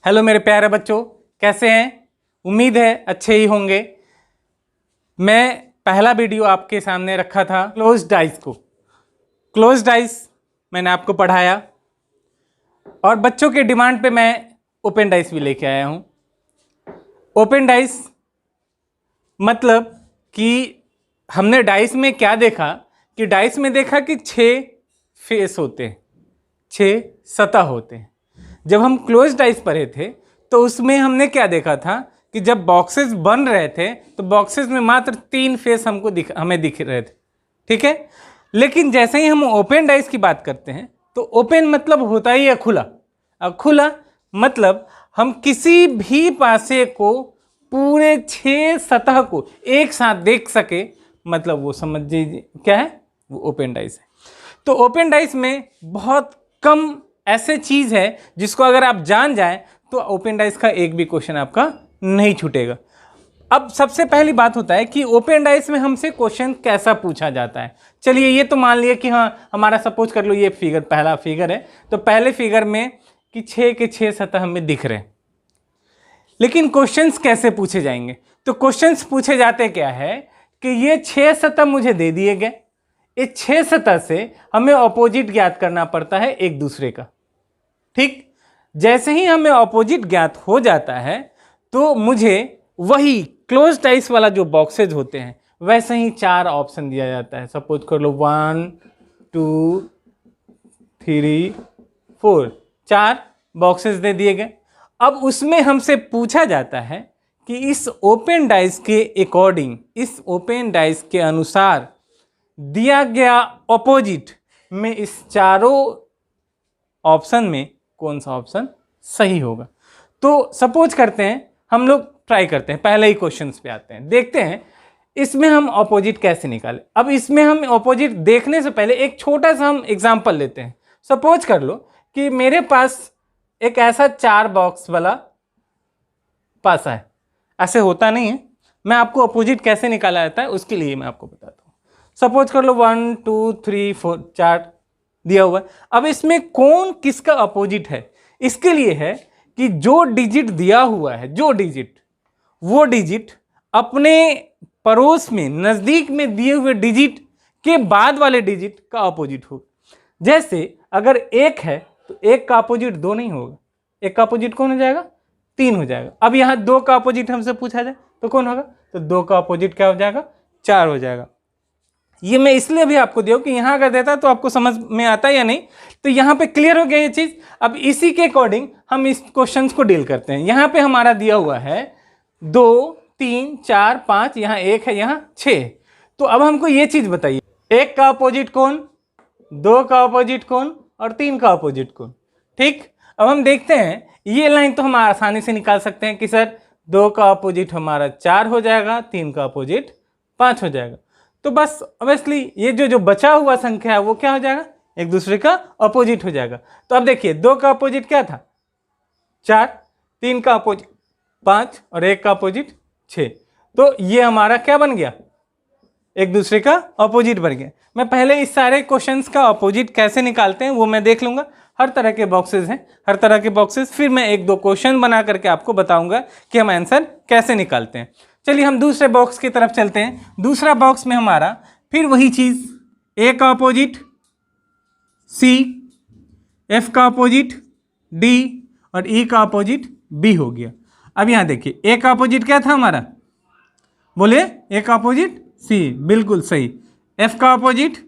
Hello मेरे प्यारे बच्चों, कैसे हैं? उम्मीद है अच्छे ही होंगे। मैं पहला वीडियो आपके सामने रखा था क्लोज्ड डाइस को। क्लोज्ड डाइस मैंने आपको पढ़ाया और बच्चों के डिमांड पे मैं ओपन डाइस भी लेके आया हूँ। ओपन डाइस मतलब कि हमने डाइस में क्या देखा कि डाइस में देखा कि 6 फेस होते हैं, 6 सतह होते हैं। जब हम क्लोज डाइस पढ़े थे तो उसमें हमने क्या देखा था कि जब बॉक्सेस बन रहे थे तो बॉक्सेस में मात्र 3 फेस हमें दिख रहे थे, ठीक है। लेकिन जैसे ही हम ओपन डाइस की बात करते हैं तो ओपन मतलब होता ही है खुला। अब खुला मतलब हम किसी भी पासे को पूरे 6 सतह को एक साथ देख सके, मतलब वो समझ लीजिए क्या है, वो ओपन डाइस है। तो ओपन डाइस में बहुत कम ऐसे चीज है जिसको अगर आप जान जाएं तो ओपन डाइस का एक भी क्वेश्चन आपका नहीं छूटेगा। अब सबसे पहली बात होता है कि ओपन डाइस में हमसे क्वेश्चन कैसा पूछा जाता है। चलिए ये तो मान लिया कि हाँ हमारा सपोज कर लो ये फिगर, पहला फिगर है, तो पहले फिगर में कि 6 के 6 सतह हमें दिख रहे हैं। लेकिन क्वेश्चंस कैसे पूछे जाएंगे? तो क्वेश्चंस पूछे जाते क्या है कि ये 6 सतह मुझे दे दिए गए, इस 6 सतह से हमें ऑपोजिट ज्ञात करना पड़ता है एक दूसरे का, ठीक। जैसे ही हमें ऑपोजिट ज्ञात हो जाता है तो मुझे वही क्लोज डाइस वाला जो बॉक्सेज होते हैं वैसे ही 4 ऑप्शन दिया जाता है। सपोज कर लो 1 2 3 4, 4 बॉक्सेस दे दिए गए। अब उसमें हमसे पूछा जाता है कि इस ओपन डाइस के अकॉर्डिंग, इस ओपन डाइस के अनुसार दिया गया ऑपोजिट में इस चारों ऑप्शन में कौन सा ऑप्शन सही होगा। तो सपोज करते हैं, हम लोग ट्राई करते हैं, पहले ही क्वेश्चंस पे आते हैं, देखते हैं इसमें हम ऑपोजिट कैसे निकालें। अब इसमें हम ऑपोजिट देखने से पहले एक छोटा सा हम एग्जांपल लेते हैं। सपोज कर लो कि मेरे पास एक ऐसा 4 बॉक्स वाला पासा है। ऐसे होता नहीं है, मैं आपको ऑपोजिट कैसे निकाला जाता है उसके लिए मैं आपको बताता हूँ। सपोज कर लो 1 2 3 4, 4 दिया हुआ है। अब इसमें कौन किसका अपोजिट है, इसके लिए है कि जो डिजिट दिया हुआ है, जो डिजिट, वो डिजिट अपने पड़ोस में, नजदीक में दिए हुए डिजिट के बाद वाले डिजिट का अपोजिट होगा। जैसे अगर 1 है तो 1 का अपोजिट 2 नहीं होगा, 1 का अपोजिट कौन हो जाएगा, 3 हो जाएगा। अब यहां 2 का अपोजिट हमसे पूछा जाए तो कौन होगा, तो 2 का अपोजिट क्या हो जाएगा, 4 हो जाएगा। ये मैं इसलिए भी आपको दिया कि यहां अगर देता तो आपको समझ में आता या नहीं, तो यहां पे क्लियर हो गया ये चीज। अब इसी के अकॉर्डिंग हम इस क्वेश्चंस को डील करते हैं। यहां पे हमारा दिया हुआ है 2 3 4 5, यहां 1 है, यहां 6। तो अब हमको ये चीज बताइए, 1 का अपोजिट कौन, 2 का अपोजिट कौन और 3 का अपोजिट कौन, ठीक। अब हम देखते हैं, ये लाइन तो हम आसानी से निकाल सकते हैं कि सर 2 का अपोजिट हमारा 4 हो जाएगा, 3 का अपोजिट 5 हो जाएगा। तो बस ऑब्वियसली ये जो बचा हुआ संख्या है वो क्या हो जाएगा, एक दूसरे का अपोजिट हो जाएगा। तो अब देखिए 2 का अपोजिट क्या था, 4, 3 का अपोजिट 5 और 1 का अपोजिट 6। तो ये हमारा क्या बन गया, एक दूसरे का अपोजिट बन गया। मैं पहले इस सारे क्वेश्चंस का अपोजिट कैसे निकालते हैं वो मैं देख लूंगा। हर तरह के बॉक्सेस हैं, हर तरह के बॉक्सेस, फिर मैं 1-2 क्वेश्चन बना करके आपको बताऊंगा कि हम आंसर कैसे निकालते हैं। चलिए हम दूसरे बॉक्स की तरफ चलते हैं। दूसरा बॉक्स में हमारा फिर वही चीज, ए का अपोजिट सी, एफ का अपोजिट डी और ई का अपोजिट बी हो गया। अब यहां देखिए ए का अपोजिट क्या था हमारा, बोलिए, ए का अपोजिट सी, बिल्कुल सही। एफ का अपोजिट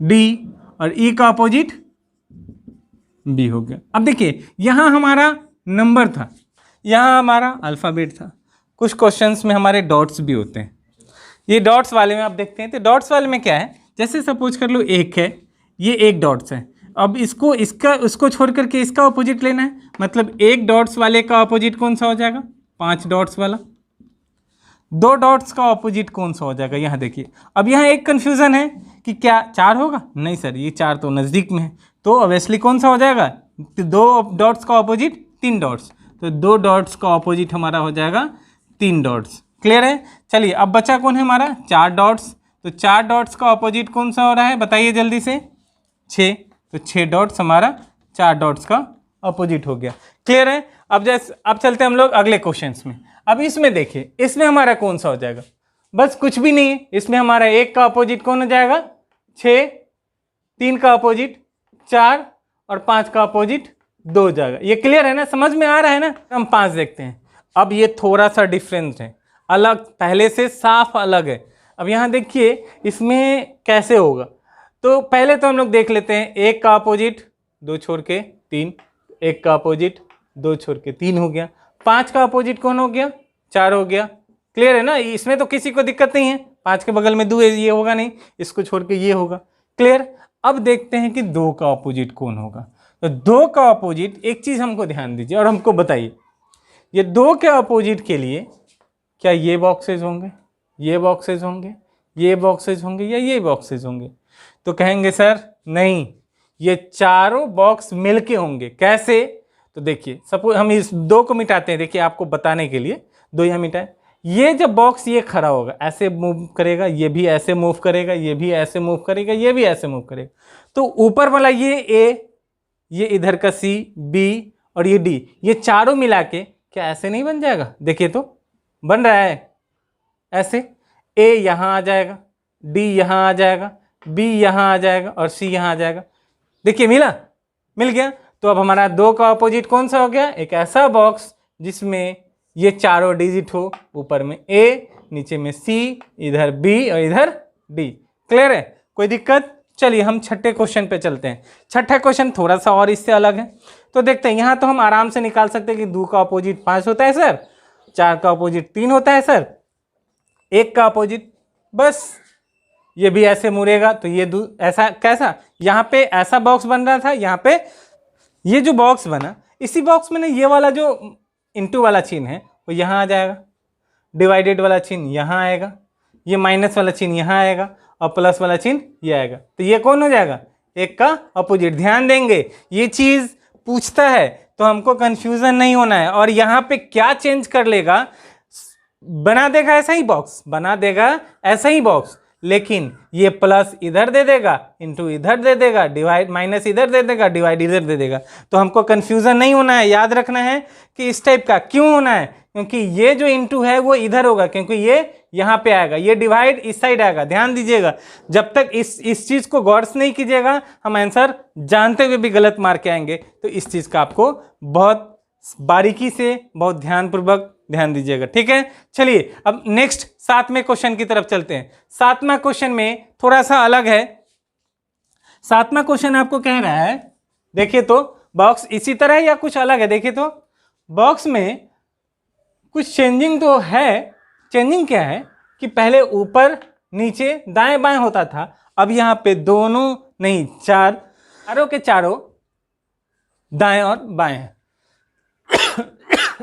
डी और ई का अपोजिट बी हो गया। अब देखिए यहां हमारा नंबर था, यहां हमारा अल्फाबेट था। कुछ क्वेश्चंस में हमारे डॉट्स भी होते हैं। ये डॉट्स वाले में आप देखते हैं, तो डॉट्स वाले में क्या है, जैसे सपोज कर लो 1 है, ये 1 डॉट्स है। अब उसको छोड़ करके इसका अपोजिट लेना है, मतलब 1 डॉट्स वाले का अपोजिट कौन सा हो जाएगा, 5 डॉट्स वाला। 2 डॉट्स का अपोजिट कौन सा हो जाएगा, यहाँ देखिए। अब यहाँ एक कंफ्यूजन है कि क्या 4 होगा, नहीं सर ये 4 तो नज़दीक में है, तो ऑब्वियसली कौन सा हो जाएगा, 2 डॉट्स का अपोजिट 3 डॉट्स, तो 2 डॉट्स का अपोजिट हमारा हो जाएगा 3 डॉट्स। क्लियर है। चलिए अब बचा कौन है हमारा, 4 डॉट्स, तो 4 डॉट्स का अपोजिट कौन सा हो रहा है बताइए जल्दी से, 6, तो 6 डॉट्स हमारा 4 डॉट्स का अपोजिट हो गया। क्लियर है? अब चलते हैं हम लोग अगले क्वेश्चंस में। अब इसमें देखिए, इसमें हमारा कौन सा हो जाएगा, बस कुछ भी नहीं है। इसमें हमारा 1 का अपोजिट कौन हो जाएगा 6, 3 का अपोजिट 4 और 5 का अपोजिट 2 हो जाएगा। ये क्लियर है ना, समझ में आ रहा है ना? हम 5 देखते हैं। अब ये थोड़ा सा डिफरेंस है, अलग, पहले से साफ अलग है। अब यहाँ देखिए इसमें कैसे होगा, तो पहले तो हम लोग देख लेते हैं 1 का अपोजिट 2 छोड़ के 3, 1 का अपोजिट 2 छोड़ के 3 हो गया, 5 का अपोजिट कौन हो गया 4 हो गया। क्लियर है ना, इसमें तो किसी को दिक्कत नहीं है, 5 के बगल में 2 है, ये होगा नहीं, इसको छोड़ के ये होगा। क्लियर? अब देखते हैं कि 2 का अपोजिट कौन होगा। तो 2 का अपोजिट, एक चीज हमको ध्यान दीजिए और हमको बताइए, ये 2 के अपोजिट के लिए क्या ये बॉक्सेज होंगे, ये बॉक्सेज होंगे, ये बॉक्सेज होंगे या ये बॉक्सेज होंगे? तो कहेंगे सर नहीं, ये चारों बॉक्स मिलके होंगे। कैसे? तो देखिए सपोज हम इस 2 को मिटाते हैं, देखिए आपको बताने के लिए 2 यहाँ मिटाए। ये जब बॉक्स ये खड़ा होगा ऐसे मूव करेगा, ये भी ऐसे मूव करेगा, ये भी ऐसे मूव करेगा, ये भी ऐसे मूव करेगा, तो ऊपर वाला ये ए, ये इधर का सी, बी और ये डी, ये चारों मिला के क्या ऐसे नहीं बन जाएगा? देखिए तो बन रहा है ऐसे, ए यहाँ आ जाएगा, डी यहाँ आ जाएगा, बी यहाँ आ जाएगा और सी यहाँ आ जाएगा। देखिए मिल गया। तो अब हमारा 2 का अपोजिट कौन सा हो गया? एक ऐसा बॉक्स जिसमें ये चारों डिजिट हो, ऊपर में ए, नीचे में सी, इधर बी और इधर डी। क्लियर है? कोई दिक्कत? चलिए हम छठे क्वेश्चन पे चलते हैं। छठा क्वेश्चन थोड़ा सा और इससे अलग है, तो देखते हैं। यहाँ तो हम आराम से निकाल सकते हैं कि 2 का अपोजिट 5 होता है सर, 4 का अपोजिट 3 होता है सर, 1 का अपोजिट बस ये भी ऐसे मुड़ेगा, तो ये ऐसा कैसा, यहाँ पे ऐसा बॉक्स बन रहा था, यहाँ पे ये जो बॉक्स बना, इसी बॉक्स में ना ये वाला जो इंटू वाला चिन्ह है वो यहाँ आ जाएगा, डिवाइडेड वाला चिन्ह यहाँ आएगा, ये माइनस वाला चिन्ह यहाँ आएगा और प्लस वाला चिन्ह ये आएगा। तो ये कौन हो जाएगा? 1 का अपोजिट। ध्यान देंगे, ये चीज पूछता है तो हमको कंफ्यूजन नहीं होना है। और यहाँ पे क्या चेंज कर लेगा, बना देगा ऐसा ही बॉक्स, बना देगा ऐसा ही बॉक्स, लेकिन ये प्लस इधर दे देगा, इंटू इधर दे देगा, डिवाइड माइनस इधर दे देगा, डिवाइड इधर दे देगा। तो हमको कंफ्यूजन नहीं होना है, याद रखना है कि इस टाइप का क्यों होना है, क्योंकि ये जो इंटू है वो इधर होगा, क्योंकि ये यहाँ पे आएगा, ये डिवाइड इस साइड आएगा। ध्यान दीजिएगा, जब तक इस चीज को गौर से नहीं कीजिएगा हम आंसर जानते हुए भी गलत मार के आएंगे। तो इस चीज का आपको बहुत बारीकी से, बहुत ध्यानपूर्वक ध्यान दीजिएगा, ठीक है। चलिए अब नेक्स्ट 7वें क्वेश्चन की तरफ चलते हैं। 7वां क्वेश्चन में थोड़ा सा अलग है। 7वां क्वेश्चन आपको कह रहा है, देखिए तो बॉक्स इसी तरह है या कुछ अलग है? देखिए तो बॉक्स में कुछ चेंजिंग तो है। चेंजिंग क्या है कि पहले ऊपर नीचे दाएं बाएं होता था, अब यहाँ पे दोनों नहीं, चारों के चारों दाएं और बाएं हैं।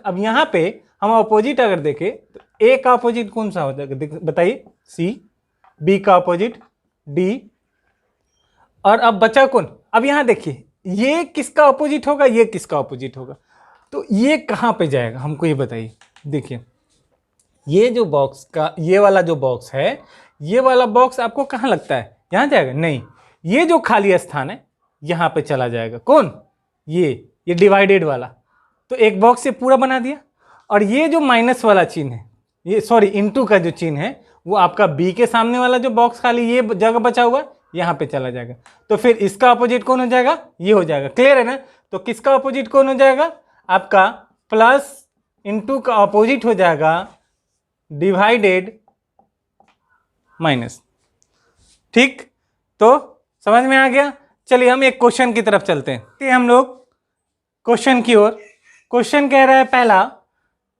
अब यहाँ पे हम अपोजिट अगर देखें तो ए का अपोजिट कौन सा हो जाएगा बताइए? सी, बी का अपोजिट डी, और अब बचा कौन? अब यहाँ देखिए ये किसका अपोजिट होगा, ये किसका अपोजिट होगा, तो ये कहाँ पे जाएगा हमको ये बताइए। देखिए ये जो बॉक्स का, ये वाला जो बॉक्स है, ये वाला बॉक्स आपको कहाँ लगता है? यहाँ जाएगा? नहीं, ये जो खाली स्थान है यहाँ पे चला जाएगा। कौन? ये डिवाइडेड वाला। तो एक बॉक्स से पूरा बना दिया, और ये जो माइनस वाला चिन्ह है, ये सॉरी इनटू का जो चिन्ह है, वो आपका बी के सामने वाला जो बॉक्स खाली ये जगह बचा हुआ यहाँ पे चला जाएगा। तो फिर इसका अपोजिट कौन हो जाएगा? ये हो जाएगा। क्लियर है ना? तो किसका अपोजिट कौन हो जाएगा? आपका प्लस इनटू का अपोजिट हो जाएगा डिवाइडेड माइनस। ठीक, तो समझ में आ गया। चलिए हम एक क्वेश्चन की तरफ चलते हैं। हम लोग क्वेश्चन की ओर। क्वेश्चन कह रहा है, पहला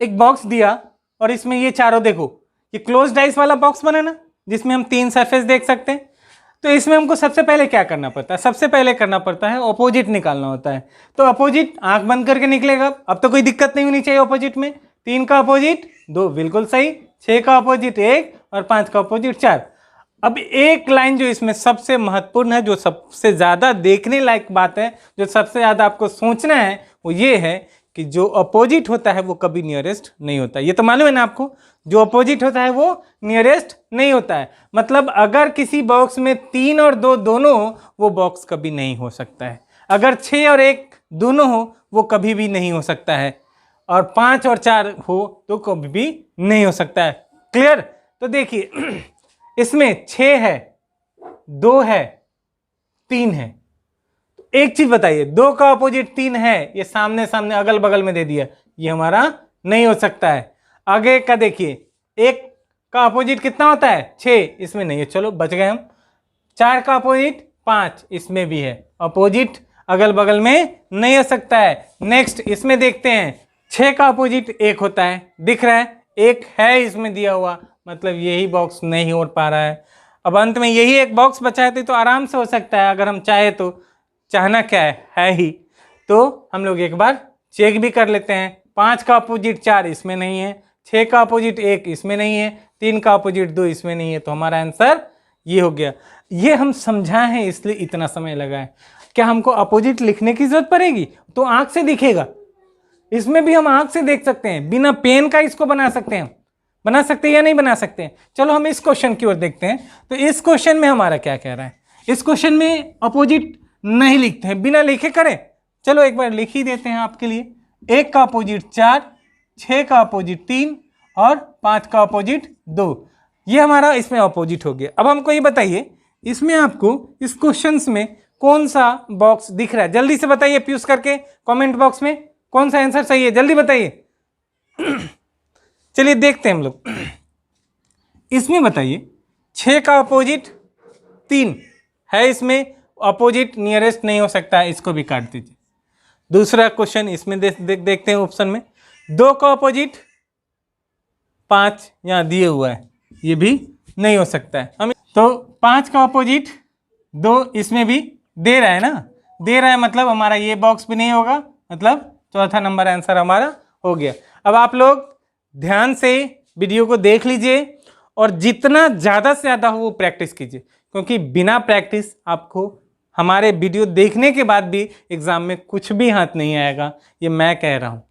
एक बॉक्स दिया और इसमें ये चारों, देखो ये क्लोज डाइस वाला बॉक्स बना ना, जिसमें हम 3 सरफेस देख सकते हैं। तो इसमें हमको सबसे पहले क्या करना पड़ता है? सबसे पहले करना पड़ता है अपोजिट निकालना होता है। तो अपोजिट आंख बंद करके निकलेगा। अब तो कोई दिक्कत नहीं होनी चाहिए अपोजिट में। 3 का अपोजिट 2, बिल्कुल सही। 6 का अपोजिट 1 और 5 का अपोजिट 4। अब एक लाइन जो इसमें सबसे महत्वपूर्ण है, जो सबसे ज़्यादा देखने लायक बात है, जो सबसे ज़्यादा आपको सोचना है, वो ये है कि जो अपोजिट होता है वो कभी नियरेस्ट नहीं होता। ये तो मालूम है ना आपको, जो अपोजिट होता है वो नियरेस्ट नहीं होता है। मतलब अगर किसी बॉक्स में 3 और 2 दोनों हो, वो बॉक्स कभी नहीं हो सकता है। अगर 6 और 1 दोनों हो वो कभी भी नहीं हो सकता है, और 5 और 4 हो तो कभी भी नहीं हो सकता है। क्लियर? तो देखिए इसमें 6 है, 2 है, 3 है। एक चीज बताइए, 2 का अपोजिट 3 है, ये सामने सामने अगल बगल में दे दिया, ये हमारा नहीं हो सकता है। आगे का देखिए, 1 का अपोजिट कितना होता है? 6, इसमें नहीं है, चलो बच गए हम। 4 का अपोजिट 5, इसमें भी है, अपोजिट अगल बगल में नहीं हो सकता है। नेक्स्ट इसमें देखते हैं, 6 का अपोजिट 1 होता है, दिख रहा है 1 है इसमें दिया हुआ, मतलब यही बॉक्स नहीं हो पा रहा है। अब अंत में यही एक बॉक्स बचा है, तो आराम से हो सकता है अगर हम चाहे तो। चाहना क्या है ही। तो हम लोग एक बार चेक भी कर लेते हैं। 5 का अपोजिट 4 इसमें नहीं है, 6 का अपोजिट 1 इसमें नहीं है, 3 का अपोजिट 2 इसमें नहीं है, तो हमारा आंसर ये हो गया। ये हम समझा है इसलिए इतना समय लगा है। क्या हमको अपोजिट लिखने की जरूरत पड़ेगी? तो आंख से दिखेगा, इसमें भी हम आंख से देख सकते हैं, बिना पेन का इसको बना सकते हैं। बना सकते हैं या नहीं बना सकते हैं? चलो हम इस क्वेश्चन की ओर देखते हैं। तो इस क्वेश्चन में हमारा क्या कह रहा है? इस क्वेश्चन में अपोजिट नहीं लिखते हैं, बिना लिखे करें। चलो एक बार लिख ही देते हैं आपके लिए। 1 का अपोजिट 4, 6 का अपोजिट 3 और 5 का अपोजिट 2, ये हमारा इसमें अपोजिट हो गया। अब हमको ये बताइए, इसमें आपको इस क्वेश्चंस में कौन सा बॉक्स दिख रहा है? जल्दी से बताइए प्यूज करके कमेंट बॉक्स में, कौन सा आंसर सही है, जल्दी बताइए। चलिए देखते हैं हम लोग। इसमें बताइए 6 का अपोजिट 3 है, इसमें अपोजिट नियरेस्ट नहीं हो सकता है, इसको भी काट दीजिए। दूसरा क्वेश्चन इसमें देखते हैं ऑप्शन में, 2 का अपोजिट 5 यहाँ दिए हुआ है, ये भी नहीं हो सकता है। हम तो 5 का अपोजिट 2 इसमें भी दे रहा है ना, दे रहा है, मतलब हमारा ये बॉक्स भी नहीं होगा, मतलब चौथा नंबर आंसर हमारा हो गया। अब आप लोग ध्यान से वीडियो को देख लीजिए और जितना ज़्यादा से ज़्यादा हो वो प्रैक्टिस कीजिए, क्योंकि बिना प्रैक्टिस आपको हमारे वीडियो देखने के बाद भी एग्ज़ाम में कुछ भी हाथ नहीं आएगा, ये मैं कह रहा हूँ।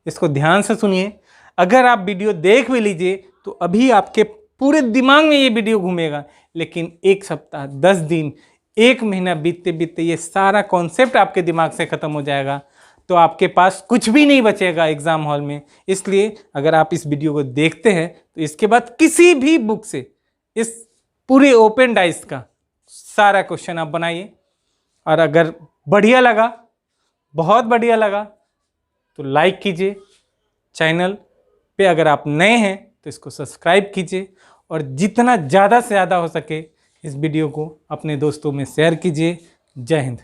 इसको ध्यान से सुनिए। अगर आप वीडियो देख भी लीजिए तो अभी आपके पूरे दिमाग में ये वीडियो घूमेगा, लेकिन 1 सप्ताह, 10 दिन, 1 महीना बीतते बीतते ये सारा कॉन्सेप्ट आपके दिमाग से ख़त्म हो जाएगा, तो आपके पास कुछ भी नहीं बचेगा एग्ज़ाम हॉल में। इसलिए अगर आप इस वीडियो को देखते हैं तो इसके बाद किसी भी बुक से इस पूरे ओपन डाइस का सारा क्वेश्चन आप बनाइए, और अगर बढ़िया लगा, बहुत बढ़िया लगा, तो लाइक कीजिए। चैनल पे अगर आप नए हैं तो इसको सब्सक्राइब कीजिए, और जितना ज़्यादा से ज़्यादा हो सके इस वीडियो को अपने दोस्तों में शेयर कीजिए। जय हिंद।